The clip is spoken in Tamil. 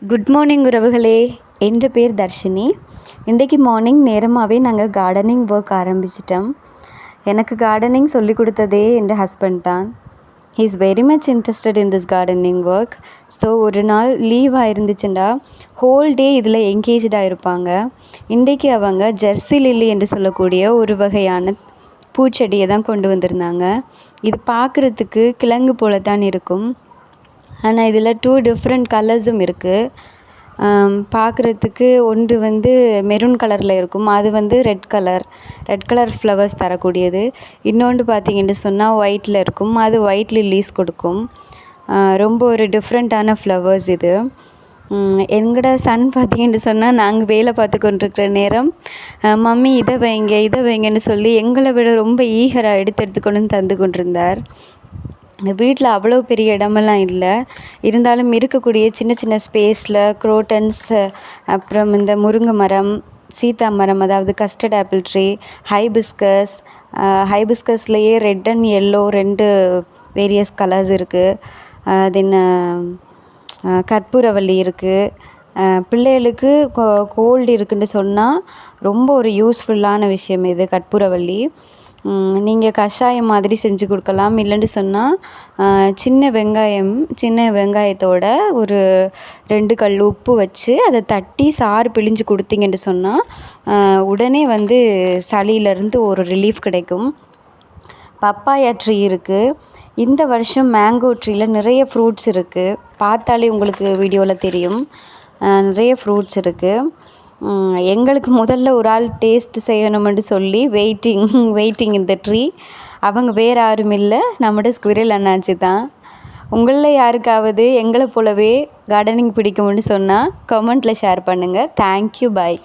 குட் மார்னிங் உறவுகளே. என்ற பேர் தர்ஷினி. இன்றைக்கு மார்னிங் நேரமாகவே நாங்கள் கார்டனிங் ஒர்க் ஆரம்பிச்சிட்டோம். எனக்கு கார்டனிங் சொல்லி கொடுத்ததே என் ஹஸ்பண்ட் தான். He is very much interested in this gardening work. So ஒரு நாள் லீவாக இருந்துச்சுண்டா ஹோல் டே இதில் என்கேஜாக இருப்பாங்க. இன்றைக்கு அவங்க ஜெர்சி லில்லி என்று சொல்லக்கூடிய ஒரு வகையான பூச்செடியை தான் கொண்டு வந்திருந்தாங்க. இது பார்க்குறதுக்கு கிழங்கு போல தான் இருக்கும். ஆனால் இதில் 2 டிஃப்ரெண்ட் கலர்ஸும் இருக்குது. பார்க்குறதுக்கு ஒன்று மெரூன் கலரில் இருக்கும். அது ரெட் கலர் ஃப்ளவர்ஸ் தரக்கூடியது. இன்னொன்று பார்த்திங்கன்னு சொன்னால் ஒயிட்டில் இருக்கும். அது ஒயிட் லில்லிஸ் கொடுக்கும். ரொம்ப ஒரு டிஃப்ரெண்ட்டான ஃப்ளவர்ஸ் இது. எங்களோட சன் பார்த்திங்கன்னு சொன்னால் நாங்கள் வேலை பார்த்து கொண்டிருக்கிற நேரம் மம்மி இதை வைங்கன்னு சொல்லி எங்களை விட ரொம்ப ஈகராக எடுத்து கொண்டு தந்து கொண்டிருந்தார். வீட்டில் அவ்வளோ பெரிய இடமெல்லாம் இல்லை. இருந்தாலும் இருக்கக்கூடிய சின்ன சின்ன ஸ்பேஸில் குரோட்டன்ஸ், அப்புறம் இந்த முருங்கை மரம், சீத்தா மரம், அதாவது கஸ்டர்ட் ஆப்பிள் ட்ரீ, ஹைபிஸ்கஸ்லேயே red and yellow 2 various colours இருக்குது. தென் கற்பூரவள்ளி இருக்குது. பிள்ளைகளுக்கு கோல்டு இருக்குன்னு சொன்னால் ரொம்ப ஒரு யூஸ்ஃபுல்லான விஷயம் இது கற்பூரவள்ளி. நீங்கள் கஷாயம் மாதிரி செஞ்சு கொடுக்கலாம். இல்லைன்னு சொன்னால் சின்ன வெங்காயத்தோட ஒரு 2 கல் உப்பு வச்சு அதை தட்டி சாறு பிழிஞ்சு கொடுத்தீங்கன்னு சொன்னால் உடனே சளியிலேருந்து ஒரு ரிலீஃப் கிடைக்கும். பப்பாயா ட்ரீ இருக்குது. இந்த வருஷம் மேங்கோ ட்ரீயில் நிறைய ஃப்ரூட்ஸ் இருக்குது. பார்த்தாலே உங்களுக்கு வீடியோவில் தெரியும். நிறைய ஃப்ரூட்ஸ் இருக்குது. எங்களுக்கு முதல்ல ஒரு ஆள் டேஸ்ட் செய்யணுமென்று சொல்லி வெயிட்டிங் இந்த ட்ரீ. அவங்க வேறு யாரும் இல்லை, நம்மளோட ஸ்குவிரல் அண்ணாச்சி தான். உங்களில் யாருக்காவது எங்களை போலவே கார்டனிங் பிடிக்கும்னு சொன்னால் கமெண்ட்டில் ஷேர் பண்ணுங்கள். தேங்க்யூ, பாய்.